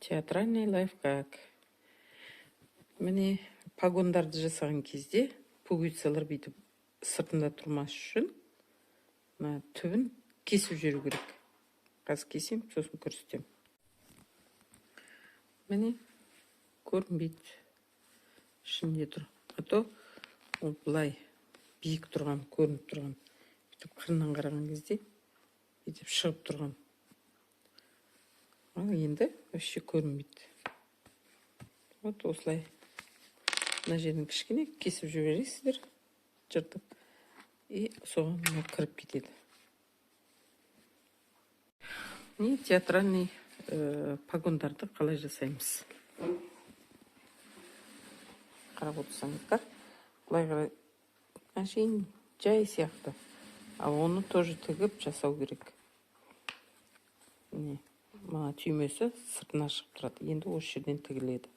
Театральный лайфхак. Міне погондарды жасаған кезде пуговицалар бүйтіп сыртында тұрмас үшін түбін кесіп жүру керек. Қазір кесем, сосын көрсетем. Міне көрінбейді. Ішінде тұр. А то ол былай биік тұрған, көрініп тұрған. Бүйтіп қырынан қараған кезде бүйтіп шығып тұрған. Ал енді вообще көрінбейді. Вот осылай. Мына жерін кішкене кесіп жібересіздер, жыртып. И соған кіріп кетеді. Не театральный погондарды қалай жасаймыз? Қарап отырсаңыздар, былай қарай әшейін жай сияқты. Ал оны тоже тігіп жасау керек. Мына түймесі сыртына шығып тұрады. Енді осы жерден тігіледі.